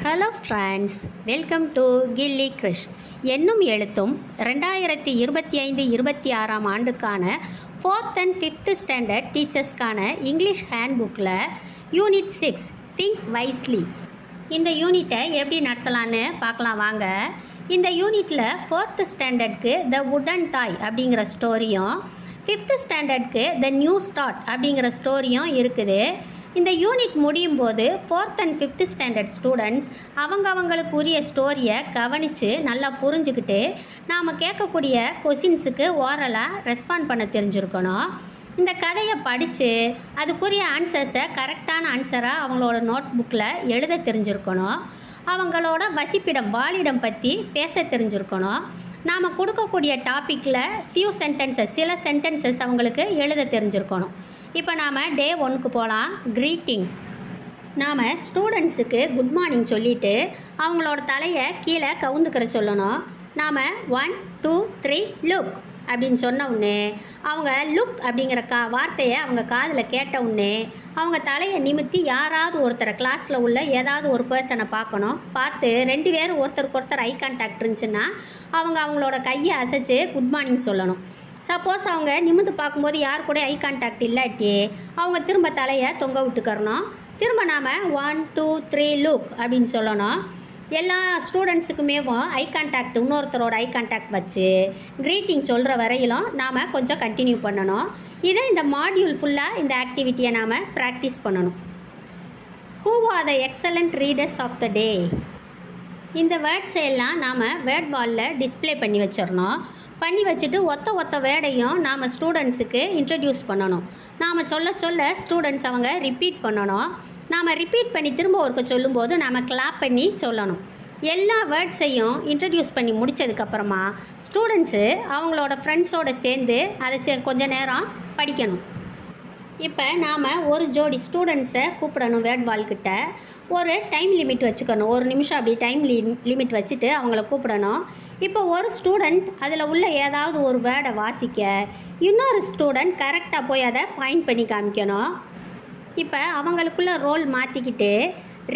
Hello friends, welcome to Gilli Krish. எண்ணும் எழுத்தும் 2025-26 ஆண்டுக்கான 4th and 5th ஸ்டாண்டர்ட் டீச்சர்ஸ்க்கான இங்கிலீஷ் ஹேண்ட் புக்கில் யூனிட் 6 திங்க் வைஸ்லி இந்த யூனிட்டை எப்படி நடத்தலான்னு பார்க்கலாம் வாங்க. இந்த யூனிட்டில் 4th ஸ்டாண்டர்டுக்கு த வுடன் டாய் அப்படிங்கிற ஸ்டோரியும் 5th ஸ்டாண்டர்டுக்கு த நியூ ஸ்டார்ட் அப்படிங்கிற ஸ்டோரியும் இருக்குது. இந்த யூனிட் முடியும் போது 4th and 5th standard students அவங்களுக்கு உரிய ஸ்டோரியை கவனித்து நல்லா புரிஞ்சுக்கிட்டு நாம் கேட்கக்கூடிய கொஷின்ஸுக்கு ஓரலாக ரெஸ்பாண்ட் பண்ண தெரிஞ்சுருக்கணும். இந்த கதையை படித்து அதுக்குரிய ஆன்சர்ஸை கரெக்டான ஆன்சராக அவங்களோட நோட் புக்கில் எழுத தெரிஞ்சிருக்கணும். அவங்களோட வசிப்பிடம் வாழிடம் பற்றி பேச தெரிஞ்சிருக்கணும். நாம் கொடுக்கக்கூடிய டாப்பிக்கில் சில சென்டென்சஸ் அவங்களுக்கு எழுத தெரிஞ்சிருக்கணும். இப்போ நாம் டே 1க்கு போகலாம். க்ரீட்டிங்ஸ். நாம் ஸ்டூடெண்ட்ஸுக்கு குட் மார்னிங் சொல்லிவிட்டு அவங்களோட தலையை கீழே கவுந்துக்கிற சொல்லணும். நாம் 1 2 3 லுக் அப்படின்னு சொன்ன உடனே அவங்க லுக் அப்படிங்கிற வார்த்தையை அவங்க காதில் கேட்ட உடனே அவங்க தலையை நிமித்தி யாராவது ஒருத்தரை கிளாஸில் உள்ள ஏதாவது ஒரு பர்சனை பார்த்து 2 பேரும் ஒருத்தருக்கு ஒருத்தர் ஐ கான்டாக்ட் இருந்துச்சுன்னா அவங்களோட கையை அசைச்சு குட் மார்னிங் சொல்லணும். சப்போஸ் அவங்க நிமிந்து பார்க்கும்போது யார் கூட ஐ கான்டாக்ட் இல்லாட்டி அவங்க திரும்ப தலையை தொங்க விட்டுக்கறணும். திரும்ப நாம் 1 2 3 லுக் அப்படின்னு சொல்லணும். எல்லா ஸ்டூடெண்ட்ஸுக்குமே ஐ கான்டாக்ட் இன்னொருத்தரோட ஐ கான்டாக்ட் வச்சு க்ரீட்டிங் சொல்கிற வரையிலும் நாம் கொஞ்சம் கண்டினியூ பண்ணணும். இதை இந்த மாடியூல் ஃபுல்லாக இந்த ஆக்டிவிட்டியை நாம் ப்ராக்டிஸ் பண்ணணும். Who are the excellent readers of the day? இந்த வேர்ட்ஸை எல்லாம் நாம் வேர்ட் வாலில் டிஸ்பிளே பண்ணி வச்சுட்டு ஒத்த வேர்டையும் நாம் ஸ்டூடெண்ட்ஸுக்கு இன்ட்ரடியூஸ் பண்ணணும். நாம் சொல்ல ஸ்டூடெண்ட்ஸ் அவங்க ரிப்பீட் பண்ணணும். நாம் ரிப்பீட் பண்ணி திரும்ப ஒருக்க சொல்லும்போது நாம் கிளாப் பண்ணி சொல்லணும். எல்லா வேர்ட்ஸையும் இன்ட்ரடியூஸ் பண்ணி முடித்ததுக்கப்புறமா ஸ்டூடெண்ட்ஸு அவங்களோட ஃப்ரெண்ட்ஸோடு சேர்ந்து அதை கொஞ்ச நேரம் படிக்கணும். இப்போ நாம் ஒரு ஜோடி ஸ்டூடெண்ட்ஸை கூப்பிடணும். வேர்ட் வால்கிட்ட ஒரு டைம் லிமிட் வச்சுக்கணும். 1 நிமிஷம் அப்படி டைம் லிமிட் வச்சுட்டு அவங்கள கூப்பிடணும். இப்போ ஒரு ஸ்டூடெண்ட் அதில் உள்ள ஏதாவது ஒரு வேர்டை வாசிக்க இன்னொரு ஸ்டூடெண்ட் கரெக்டாக போய் அதை பாயிண்ட் பண்ணி காமிக்கணும். இப்போ அவங்களுக்குள்ள ரோல் மாற்றிக்கிட்டு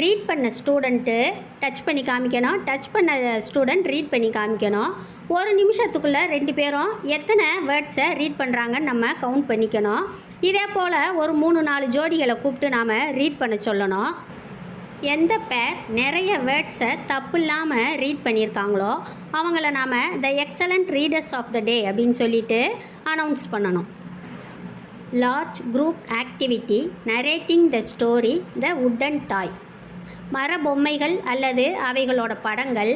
ரீட் பண்ண ஸ்டூடெண்ட்டு டச் பண்ணி காமிக்கணும், டச் பண்ண ஸ்டூடெண்ட் ரீட் பண்ணி காமிக்கணும். 1 நிமிஷத்துக்குள்ளே 2 பேரும் எத்தனை வேர்ட்ஸை ரீட் பண்ணுறாங்கன்னு நம்ம கவுண்ட் பண்ணிக்கணும். இதே போல் ஒரு 3-4 ஜோடிகளை கூப்பிட்டு நாம் ரீட் பண்ண சொல்லணும். எந்த பேர் நிறைய வேர்ட்ஸை தப்பு இல்லாமல் ரீட் பண்ணியிருக்காங்களோ அவங்கள நாம் the excellent readers of the day அப்படின்னு சொல்லிட்டு அனௌன்ஸ் பண்ணணும். Large group activity narrating the story the wooden toy. மர பொம்மைகள் அல்லது அவைகளோட படங்கள்,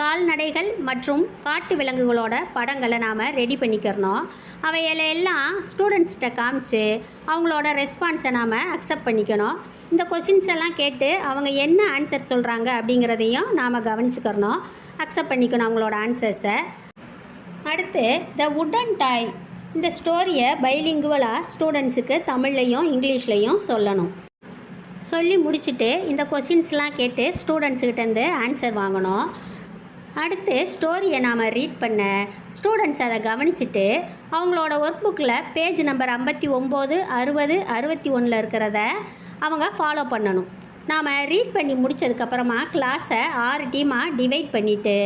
கால்நடைகள் மற்றும் காட்டு விலங்குகளோட படங்களை நாம் ரெடி பண்ணிக்கிறணும். அவையெல்லாம் ஸ்டூடெண்ட்ஸ்கிட்ட காமிச்சு அவங்களோட ரெஸ்பான்ஸை நாம் அக்செப்ட் பண்ணிக்கணும். இந்த கொஷின்ஸ் எல்லாம் கேட்டு அவங்க என்ன ஆன்சர் சொல்கிறாங்க அப்படிங்கிறதையும் நாம் கவனிச்சுக்கிறணும், அக்செப்ட் பண்ணிக்கணும் அவங்களோட ஆன்சர்ஸை. அடுத்து த வுடன் டாய் இந்த ஸ்டோரியை பைலிங்குவலாக ஸ்டூடெண்ட்ஸுக்கு தமிழ்லையும் இங்கிலீஷ்லையும் சொல்லணும். சொல்லி முடிச்சுட்டு இந்த கொஷின்ஸ்லாம் கேட்டு ஸ்டூடெண்ட்ஸுக்கிட்டேருந்து ஆன்சர் வாங்கணும். அடுத்து ஸ்டோரியை நாம் ரீட் பண்ண ஸ்டூடெண்ட்ஸ் அதை கவனிச்சுட்டு அவங்களோட ஒர்க் புக்கில் பேஜ் நம்பர் 59, 60, 61 இருக்கிறத அவங்க ஃபாலோ பண்ணணும். நாம் ரீட் பண்ணி முடித்ததுக்கப்புறமா கிளாஸை 6 டீமாக டிவைட் பண்ணிவிட்டு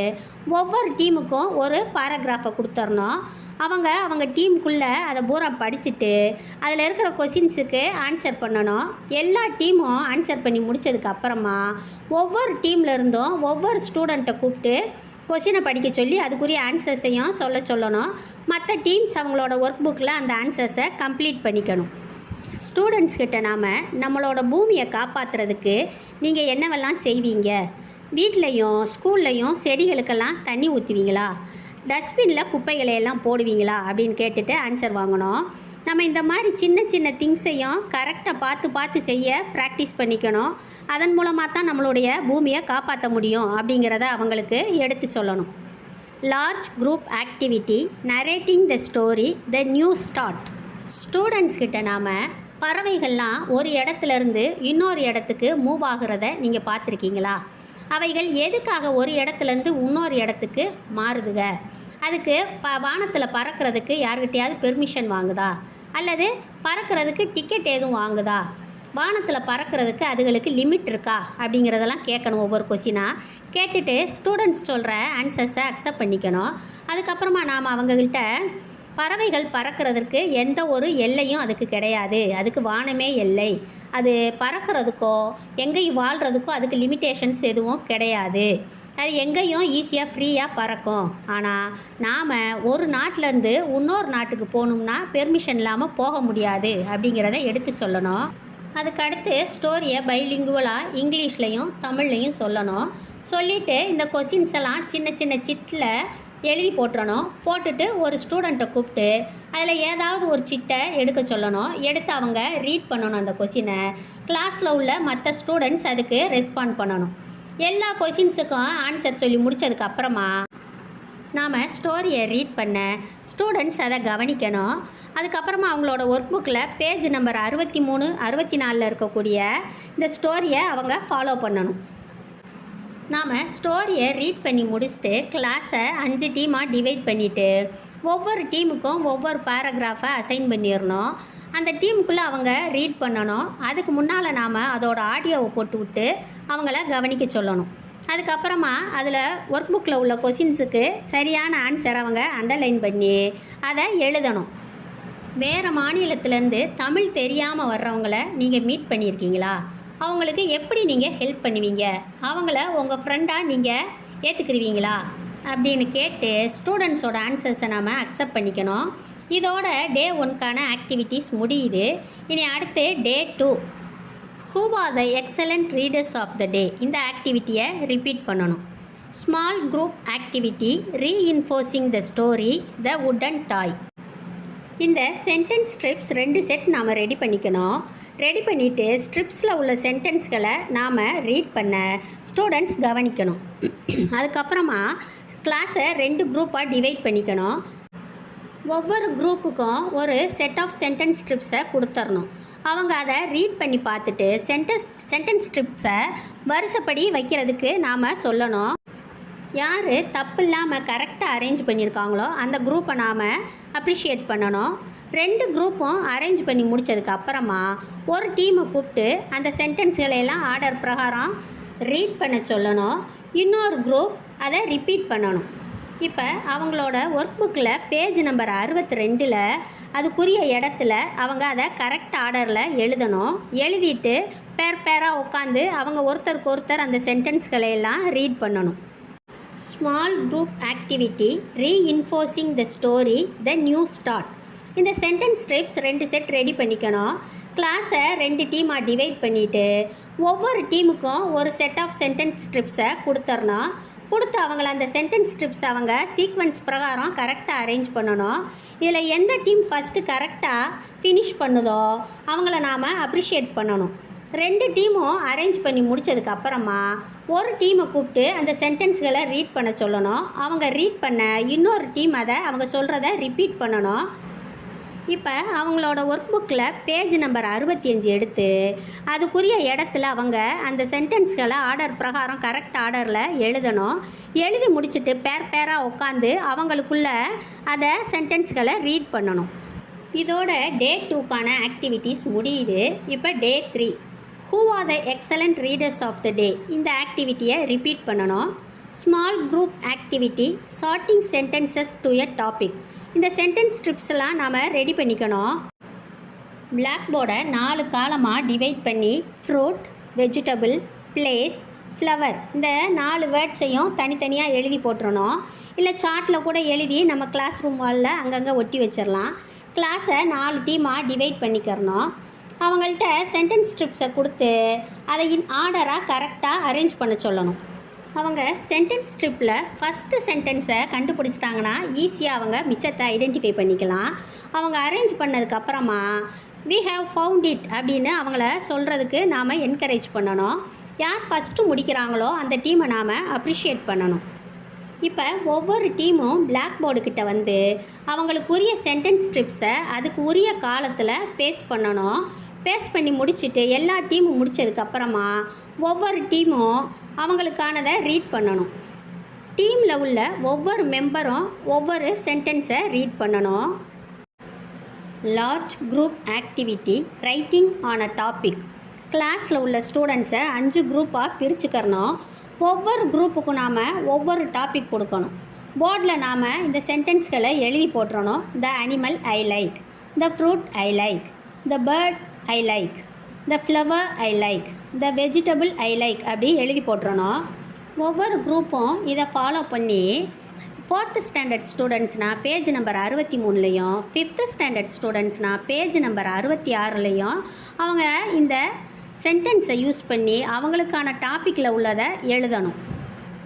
ஒவ்வொரு டீமுக்கும் ஒரு பாராகிராஃபை கொடுத்துடணும். அவங்க டீமுக்குள்ளே அதை பூரா படிச்சுட்டு அதில் இருக்கிற கொஷின்ஸுக்கு ஆன்சர் பண்ணணும். எல்லா டீமும் ஆன்சர் பண்ணி முடித்ததுக்கப்புறமா ஒவ்வொரு டீமில் இருந்தும் ஒவ்வொரு ஸ்டூடெண்ட்டை கூப்பிட்டு கொஷினை படிக்க சொல்லி அதுக்குரிய ஆன்சர்ஸையும் சொல்லணும். மற்ற டீம்ஸ் அவங்களோட ஒர்க் புக்கில் அந்த ஆன்சர்ஸை கம்ப்ளீட் பண்ணிக்கணும். ஸ்டூடெண்ட்ஸ்கிட்ட நாம் நம்மளோட பூமியை காப்பாற்றுறதுக்கு நீங்கள் என்னவெல்லாம் செய்வீங்க? வீட்லேயும் ஸ்கூல்லையும் செடிகளுக்கெல்லாம் தண்ணி ஊற்றுவீங்களா? டஸ்ட்பினில் குப்பைகளையெல்லாம் போடுவீங்களா அப்படின்னு கேட்டுட்டு ஆன்சர் வாங்கணும். நம்ம இந்த மாதிரி சின்ன திங்ஸையும் கரெக்டாக பார்த்து செய்ய ப்ராக்டிஸ் பண்ணிக்கணும். அதன் மூலமாக தான் நம்மளுடைய பூமியை காப்பாற்ற முடியும் அப்படிங்கிறத அவங்களுக்கு எடுத்து சொல்லணும். Large group activity narrating the story the new start. ஸ்டூடெண்ட்ஸ்கிட்ட நாம் பறவைகள்லாம் ஒரு இடத்துலேருந்து இன்னொரு இடத்துக்கு மூவ் ஆகிறத நீங்கள் பார்த்துருக்கீங்களா? அவைகள் எதுக்காக ஒரு இடத்துலேருந்து இன்னொரு இடத்துக்கு மாறுதுங்க? அதுக்கு வானத்தில் பறக்கிறதுக்கு யார்கிட்டையாவது பெர்மிஷன் வாங்குதா? அல்லது பறக்கிறதுக்கு டிக்கெட் எதுவும் வாங்குதா? வானத்தில் பறக்கிறதுக்கு அதுகளுக்கு லிமிட் இருக்கா அப்படிங்கிறதெல்லாம் கேட்கணும். ஒவ்வொரு கொஸ்டினாக கேட்டுட்டு ஸ்டூடெண்ட்ஸ் சொல்கிற ஆன்சர்ஸை அக்செப்ட் பண்ணிக்கணும். அதுக்கப்புறமா நாம் அவங்கக்கிட்ட பறவைகள் பறக்கிறதுக்கு எந்த ஒரு எல்லையும் அதுக்கு கிடையாது, அதுக்கு வானமே எல்லை, அது பறக்கிறதுக்கோ எங்கேயும் வாழ்கிறதுக்கோ அதுக்கு லிமிட்டேஷன்ஸ் எதுவும் கிடையாது, அது எங்கேயும் ஈஸியாக ஃப்ரீயாக பறக்கும். ஆனால் நாம் ஒரு நாட்டிலேருந்து இன்னொரு நாட்டுக்கு போகணும்னா பெர்மிஷன் இல்லாமல் போக முடியாது அப்படிங்கிறத எடுத்து சொல்லணும். அதுக்கடுத்து ஸ்டோரியை பைலிங்குவலாக இங்கிலீஷ்லேயும் தமிழ்லையும் சொல்லணும். சொல்லிவிட்டு இந்த கொஸ்டின்ஸ் எல்லாம் சின்ன சின்ன சிட்டில் எழுதி போட்டுறணும். போட்டுட்டு ஒரு ஸ்டூடெண்ட்டை கூப்பிட்டு அதில் ஏதாவது ஒரு சிட்டை எடுக்க சொல்லணும். எடுத்து அவங்க ரீட் பண்ணணும் அந்த கொஸ்டினை. கிளாஸில் உள்ள மற்ற ஸ்டூடெண்ட்ஸ் அதுக்கு ரெஸ்பாண்ட் பண்ணணும். எல்லா கொஸ்டின்ஸுக்கும் ஆன்சர் சொல்லி முடித்ததுக்கப்புறமா நாம் ஸ்டோரியை ரீட் பண்ண ஸ்டூடெண்ட்ஸ் அதை கவனிக்கணும். அதுக்கப்புறமா அவங்களோட ஒர்க் புக்கில் பேஜ் நம்பர் 63, 64 இருக்கக்கூடிய இந்த ஸ்டோரியை அவங்க ஃபாலோ பண்ணணும். நாம் ஸ்டோரியை ரீட் பண்ணி முடிச்சுட்டு கிளாஸை 5 டீமாக டிவைட் பண்ணிவிட்டு ஒவ்வொரு டீமுக்கும் ஒவ்வொரு பேராகிராஃபை அசைன் பண்ணிடணும். அந்த டீமுக்குள்ளே அவங்க ரீட் பண்ணணும். அதுக்கு முன்னால் நாம் அதோட ஆடியோவை போட்டு விட்டு அவங்கள கவனிக்க சொல்லணும். அதுக்கப்புறமா அதில் ஒர்க் புக்கில் உள்ள கொஸ்டின்ஸுக்கு சரியான ஆன்சர் அவங்க அண்டர்லைன் பண்ணி அதை எழுதணும். வேறு மாநிலத்திலேருந்து தமிழ் தெரியாமல் வர்றவங்கள நீங்கள் மீட் பண்ணியிருக்கீங்களா? அவங்களுக்கு எப்படி நீங்கள் ஹெல்ப் பண்ணுவீங்க? அவங்கள உங்கள் ஃப்ரெண்டாக நீங்கள் ஏற்றுக்குருவீங்களா அப்படின்னு கேட்டு ஸ்டூடெண்ட்ஸோட ஆன்சர்ஸை நாம் அக்செப்ட் பண்ணிக்கணும். இதோட டே 1க்கான ஆக்டிவிட்டீஸ் முடியுது. இனி அடுத்து day 2, who are the excellent readers of the day. இந்த ஆக்டிவிட்டியை ரிப்பீட் பண்ணணும். Small group activity reinforcing the story the wooden toy. இந்த சென்டென்ஸ் ஸ்ட்ரிப்ஸ் 2 செட் நாம் ரெடி பண்ணிக்கணும். ரெடி பண்ணிவிட்டு ஸ்ட்ரிப்ஸில் உள்ள சென்டென்ஸ்களை நாம் ரீட் பண்ண ஸ்டூடெண்ட்ஸ் கவனிக்கணும். அதுக்கப்புறமா கிளாஸை 2 குரூப்பாக டிவைட் பண்ணிக்கணும். ஒவ்வொரு குரூப்புக்கும் ஒரு செட் ஆஃப் சென்டென்ஸ் ஸ்ட்ரிப்ஸை கொடுத்துடணும். அவங்க அதை ரீட் பண்ணி பார்த்துட்டு சென்டென்ஸ் ஸ்ட்ரிப்ஸை வரிசைப்படி வைக்கிறதுக்கு நாம் சொல்லணும். யார் தப்பு இல்லாமல் கரெக்டாக அரேஞ்ச் பண்ணியிருக்காங்களோ அந்த குரூப்பை நாம் அப்ரிஷியேட் பண்ணணும். 2 குரூப்பும் அரேஞ்ச் பண்ணி முடித்ததுக்கு அப்புறமா ஒரு டீமை கூப்பிட்டு அந்த சென்டென்ஸ்களை எல்லாம் ஆர்டர் பிரகாரம் ரீட் பண்ண சொல்லணும். இன்னொரு குரூப் அதை ரிப்பீட் பண்ணணும். இப்போ அவங்களோட ஒர்க் புக்கில் பேஜ் நம்பர் 62 அதுக்குரிய இடத்துல அவங்க அதை கரெக்ட் ஆர்டரில் எழுதணும். எழுதிட்டு பேராக உட்காந்து அவங்க ஒருத்தருக்கு ஒருத்தர் அந்த சென்டென்ஸ்களை எல்லாம் ரீட் பண்ணணும். Small group activity reinforcing the story the new start. இந்த சென்டென்ஸ் ஸ்ட்ரிப்ஸ் 2 செட் ரெடி பண்ணிக்கணும். கிளாஸை 2 டீமாக டிவைட் பண்ணிவிட்டு ஒவ்வொரு டீமுக்கும் ஒரு செட் ஆஃப் சென்டென்ஸ் ஸ்ட்ரிப்ஸை கொடுத்துடணும். கொடுத்து அவங்கள அந்த சென்டென்ஸ் ஸ்ட்ரிப்ஸ் அவங்க சீக்வன்ஸ் பிரகாரம் கரெக்டாக அரேஞ்ச் பண்ணணும். இதில் எந்த டீம் ஃபஸ்ட்டு கரெக்டாக ஃபினிஷ் பண்ணுதோ அவங்கள நாம் அப்ரிஷியேட் பண்ணணும். 2 டீமும் அரேஞ்ச் பண்ணி முடித்ததுக்கப்புறமா ஒரு டீமை கூப்பிட்டு அந்த சென்டென்ஸ்களை ரீட் பண்ண சொல்லணும். அவங்க ரீட் பண்ண இன்னொரு டீம் அதை அவங்க சொல்கிறத ரிப்பீட் பண்ணணும். இப்போ அவங்களோட ஒர்க் புக்கில் பேஜ் நம்பர் 65 எடுத்து அதுக்குரிய இடத்துல அவங்க அந்த சென்டென்ஸ்களை ஆர்டர் பிரகாரம் கரெக்ட் ஆர்டரில் எழுதணும். எழுதி முடிச்சுட்டு பேராக உட்காந்து அவங்களுக்குள்ள அதை சென்டென்ஸ்களை ரீட் பண்ணணும். இதோட டே 2க்கான ஆக்டிவிட்டீஸ் முடியுது. இப்போ day 3, who are the excellent readers of the day. இந்த ஆக்டிவிட்டியை ரிப்பீட் பண்ணணும். Small group activity charting sentences to a topic. இந்த சென்டென்ஸ் ஸ்ட்ரிப்ஸ்லாம் நாம் ரெடி பண்ணிக்கணும். பிளாக் போர்டை 4 காலமாக டிவைட் பண்ணி ஃப்ரூட், வெஜிடபிள், பிளேஸ், ஃப்ளவர் இந்த 4 வேர்ட்ஸையும் தனித்தனியாக எழுதி போட்டுறணும். இல்லை சார்ட்டில் கூட எழுதி நம்ம கிளாஸ் ரூம் வாலில் அங்கங்கே ஒட்டி வச்சிடலாம். கிளாஸை 4 டீமாக டிவைட் பண்ணிக்கிறணும். அவங்கள்ட்ட சென்டென்ஸ் ஸ்ட்ரிப்ஸை கொடுத்து அதை ஆர்டராக கரெக்டாக அரேஞ்ச் பண்ண சொல்லணும். அவங்க சென்டென்ஸ் ஸ்ட்ரிப்பில் ஃபஸ்ட்டு சென்டென்ஸை கண்டுபிடிச்சிட்டாங்கன்னா ஈஸியாக அவங்க மிச்சத்தை ஐடென்டிஃபை பண்ணிக்கலாம். அவங்க அரேஞ்ச் பண்ணதுக்கப்புறமா வி ஹாவ் ஃபவுண்ட் இட் அப்படின்னு அவங்கள சொல்கிறதுக்கு நாம் என்கரேஜ் பண்ணணும். யார் ஃபஸ்ட்டு முடிக்கிறாங்களோ அந்த டீமை நாம் அப்ரிஷியேட் பண்ணணும். இப்போ ஒவ்வொரு டீமும் பிளாக் போர்டுக்கிட்ட வந்து அவங்களுக்குரிய சென்டென்ஸ் ஸ்ட்ரிப்ஸை அதுக்கு உரிய காலத்தில் பேஸ்ட் பண்ணணும். பேஸ்ட் பண்ணி முடிச்சுட்டு எல்லா டீமும் முடித்ததுக்கப்புறமா ஒவ்வொரு டீமும் அவங்களுக்கானதை ரீட் பண்ணணும். டீமில் உள்ள ஒவ்வொரு மெம்பரும் ஒவ்வொரு சென்டென்ஸை ரீட் பண்ணணும். Large group activity writing on a topic. கிளாஸில் உள்ள ஸ்டூடெண்ட்ஸை 5 குரூப்பாக பிரிச்சுக்கிறணும். ஒவ்வொரு குரூப்புக்கும் நாம் ஒவ்வொரு டாபிக் கொடுக்கணும். போர்டில் நாம் இந்த சென்டென்ஸ்களை எழுதி போட்டுறணும். The animal I like, the fruit I like, the bird I like, the flower I like, the vegetable I like அப்படி எழுதி போட்டுறணும். ஒவ்வொரு குரூப்பும் இதை ஃபாலோ பண்ணி 4th ஸ்டாண்டர்ட் ஸ்டூடெண்ட்ஸ்னால் பேஜ் நம்பர் 63லையும் 5th ஸ்டாண்டர்ட் ஸ்டூடெண்ட்ஸ்னால் பேஜ் நம்பர் 66லையும் அவங்க இந்த சென்டென்ஸை யூஸ் பண்ணி அவங்களுக்கான டாப்பிக்கில் உள்ளதை எழுதணும்.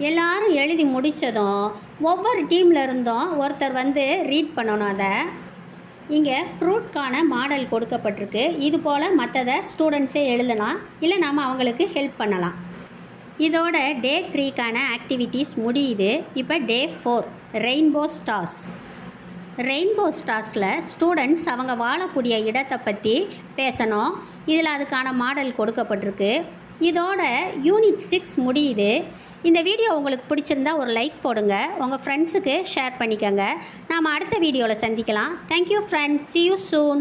எல்லாரும் எழுதி முடித்ததும் ஒவ்வொரு டீமில் இருந்தும் ஒருத்தர் வந்து ரீட் பண்ணணும். அதை இங்கே ஃப்ரூட்கான மாடல் கொடுக்கப்பட்டிருக்கு. இது போல் மற்றதை ஸ்டூடெண்ட்ஸே எழுதலாம், இல்லை நாம் அவங்களுக்கு ஹெல்ப் பண்ணலாம். இதோட டே 3க்கான ஆக்டிவிட்டீஸ் முடியுது. இப்போ டே 4 ரெயின்போ ஸ்டார்ஸ். ரெயின்போ ஸ்டார்ஸில் ஸ்டூடெண்ட்ஸ் அவங்க வாழக்கூடிய இடத்தை பற்றி பேசணும். இதில் அதுக்கான மாடல் கொடுக்கப்பட்டிருக்கு. இதோட யூனிட் 6 முடியுது. இந்த வீடியோ உங்களுக்கு பிடிச்சிருந்தா ஒரு லைக் போடுங்க, உங்கள் ஃப்ரெண்ட்ஸுக்கு ஷேர் பண்ணிக்கோங்க. நாம் அடுத்த வீடியோவில் சந்திக்கலாம். Thank you friends, see you soon.